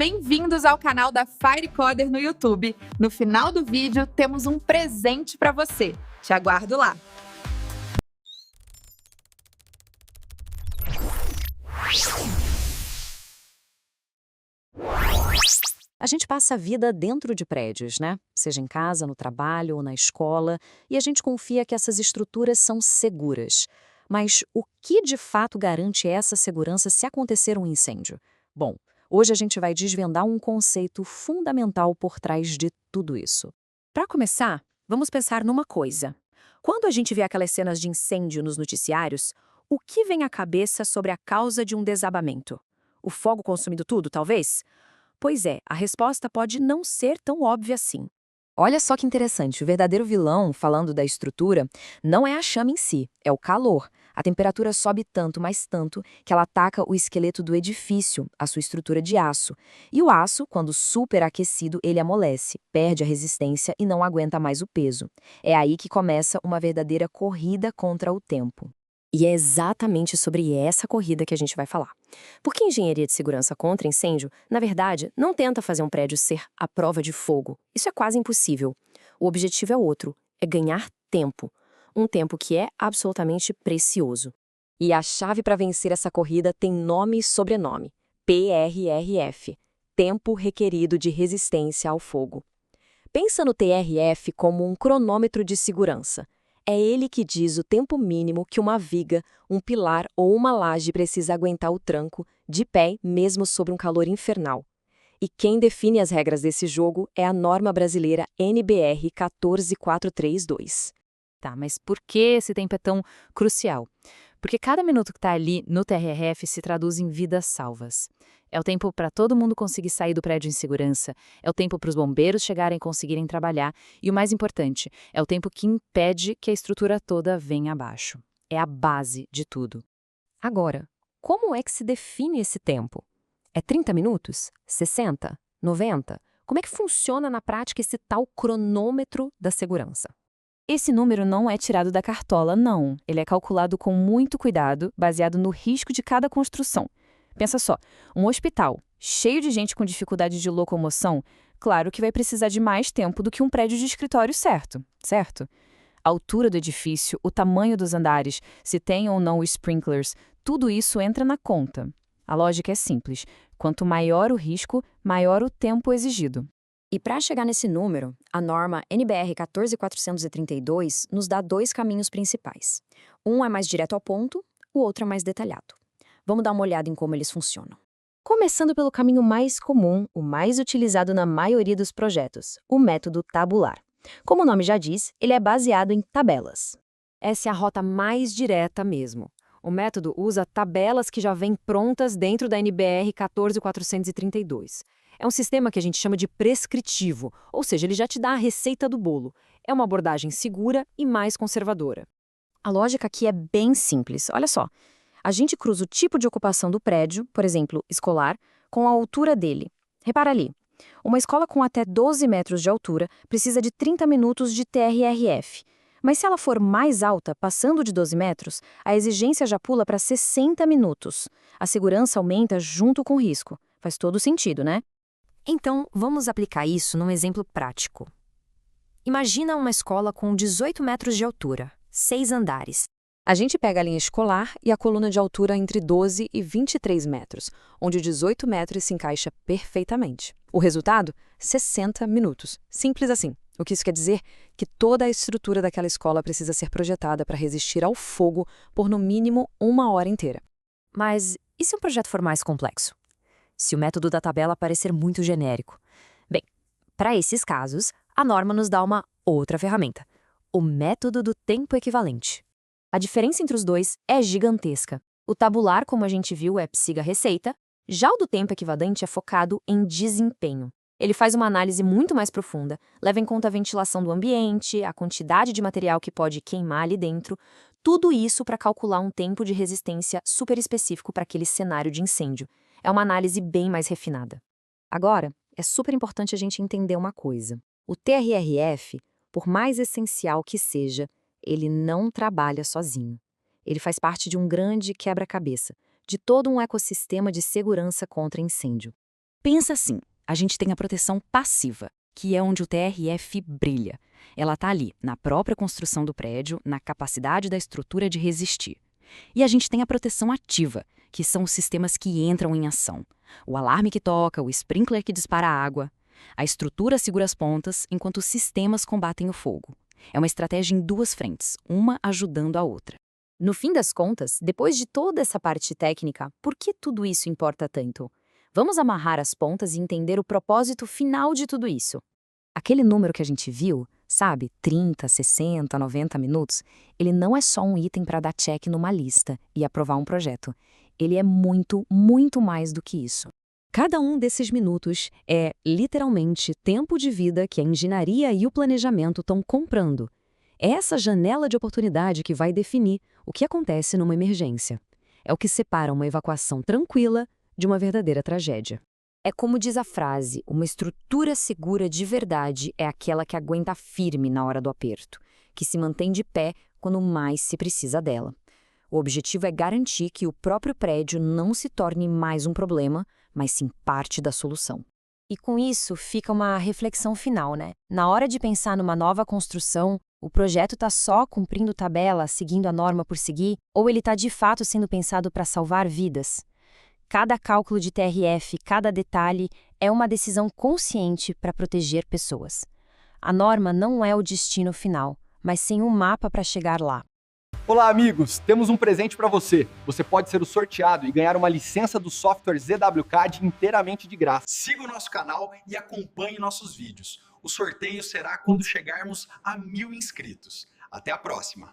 Bem-vindos ao canal da Firecoder no YouTube. No final do vídeo, temos um presente para você. Te aguardo lá. A gente passa a vida dentro de prédios, né? Seja em casa, no trabalho ou na escola, e a gente confia que essas estruturas são seguras. Mas o que de fato garante essa segurança se acontecer um incêndio? Bom, hoje a gente vai desvendar um conceito fundamental por trás de tudo isso. Para começar, vamos pensar numa coisa. Quando a gente vê aquelas cenas de incêndio nos noticiários, o que vem à cabeça sobre a causa de um desabamento? O fogo consumindo tudo, talvez? Pois é, a resposta pode não ser tão óbvia assim. Olha só que interessante, o verdadeiro vilão, falando da estrutura, não é a chama em si, é o calor. A temperatura sobe tanto, mais tanto, que ela ataca o esqueleto do edifício, a sua estrutura de aço. E o aço, quando superaquecido, ele amolece, perde a resistência e não aguenta mais o peso. É aí que começa uma verdadeira corrida contra o tempo. E é exatamente sobre essa corrida que a gente vai falar. Porque engenharia de segurança contra incêndio, na verdade, não tenta fazer um prédio ser a prova de fogo. Isso é quase impossível. O objetivo é outro, é ganhar tempo. Um tempo que é absolutamente precioso. E a chave para vencer essa corrida tem nome e sobrenome. PRRF. Tempo requerido de resistência ao fogo. Pensa no TRF como um cronômetro de segurança. É ele que diz o tempo mínimo que uma viga, um pilar ou uma laje precisa aguentar o tranco, de pé, mesmo sob um calor infernal. E quem define as regras desse jogo é a norma brasileira NBR 14432. Tá, mas por que esse tempo é tão crucial? Porque cada minuto que está ali no TRF se traduz em vidas salvas. É o tempo para todo mundo conseguir sair do prédio em segurança, é o tempo para os bombeiros chegarem e conseguirem trabalhar, e o mais importante, é o tempo que impede que a estrutura toda venha abaixo. É a base de tudo. Agora, como é que se define esse tempo? É 30 minutos? 60? 90? Como é que funciona na prática esse tal cronômetro da segurança? Esse número não é tirado da cartola, não. Ele é calculado com muito cuidado, baseado no risco de cada construção. Pensa só, um hospital cheio de gente com dificuldade de locomoção, claro que vai precisar de mais tempo do que um prédio de escritório certo? A altura do edifício, o tamanho dos andares, se tem ou não os sprinklers, tudo isso entra na conta. A lógica é simples. Quanto maior o risco, maior o tempo exigido. E para chegar nesse número, a norma NBR 14432 nos dá dois caminhos principais. Um é mais direto ao ponto, o outro é mais detalhado. Vamos dar uma olhada em como eles funcionam. Começando pelo caminho mais comum, o mais utilizado na maioria dos projetos, o método tabular. Como o nome já diz, ele é baseado em tabelas. Essa é a rota mais direta mesmo. O método usa tabelas que já vêm prontas dentro da NBR 14432. É um sistema que a gente chama de prescritivo, ou seja, ele já te dá a receita do bolo. É uma abordagem segura e mais conservadora. A lógica aqui é bem simples. Olha só, a gente cruza o tipo de ocupação do prédio, por exemplo, escolar, com a altura dele. Repara ali, uma escola com até 12 metros de altura precisa de 30 minutos de TRRF. Mas se ela for mais alta, passando de 12 metros, a exigência já pula para 60 minutos. A segurança aumenta junto com o risco. Faz todo sentido, né? Então, vamos aplicar isso num exemplo prático. Imagina uma escola com 18 metros de altura, 6 andares. A gente pega a linha escolar e a coluna de altura entre 12 e 23 metros, onde 18 metros se encaixa perfeitamente. O resultado? 60 minutos. Simples assim. O que isso quer dizer? Que toda a estrutura daquela escola precisa ser projetada para resistir ao fogo por no mínimo 1 hora inteira. Mas e se um projeto for mais complexo? Se o método da tabela parecer muito genérico? Bem, para esses casos, a norma nos dá uma outra ferramenta, o método do tempo equivalente. A diferença entre os dois é gigantesca. O tabular, como a gente viu, é psiga-receita, já o do tempo equivalente é focado em desempenho. Ele faz uma análise muito mais profunda, leva em conta a ventilação do ambiente, a quantidade de material que pode queimar ali dentro, tudo isso para calcular um tempo de resistência super específico para aquele cenário de incêndio. É uma análise bem mais refinada. Agora, é super importante a gente entender uma coisa. O TRRF, por mais essencial que seja, ele não trabalha sozinho. Ele faz parte de um grande quebra-cabeça, de todo um ecossistema de segurança contra incêndio. Pensa assim, a gente tem a proteção passiva, que é onde o TRF brilha. Ela está ali, na própria construção do prédio, na capacidade da estrutura de resistir. E a gente tem a proteção ativa, que são os sistemas que entram em ação. O alarme que toca, o sprinkler que dispara a água. A estrutura segura as pontas, enquanto os sistemas combatem o fogo. É uma estratégia em duas frentes, uma ajudando a outra. No fim das contas, depois de toda essa parte técnica, por que tudo isso importa tanto? Vamos amarrar as pontas e entender o propósito final de tudo isso. Aquele número que a gente viu, sabe, 30, 60, 90 minutos, ele não é só um item para dar check numa lista e aprovar um projeto. Ele é muito, muito mais do que isso. Cada um desses minutos é, literalmente, tempo de vida que a engenharia e o planejamento estão comprando. É essa janela de oportunidade que vai definir o que acontece numa emergência. É o que separa uma evacuação tranquila de uma verdadeira tragédia. É como diz a frase, uma estrutura segura de verdade é aquela que aguenta firme na hora do aperto, que se mantém de pé quando mais se precisa dela. O objetivo é garantir que o próprio prédio não se torne mais um problema, mas sim parte da solução. E com isso fica uma reflexão final, né? Na hora de pensar numa nova construção, o projeto está só cumprindo tabela, seguindo a norma por seguir, ou ele está de fato sendo pensado para salvar vidas? Cada cálculo de TRF, cada detalhe, é uma decisão consciente para proteger pessoas. A norma não é o destino final, mas sim um mapa para chegar lá. Olá, amigos! Temos um presente para você. Você pode ser o sorteado e ganhar uma licença do software ZWCAD inteiramente de graça. Siga o nosso canal e acompanhe nossos vídeos. O sorteio será quando chegarmos a 1000 inscritos. Até a próxima!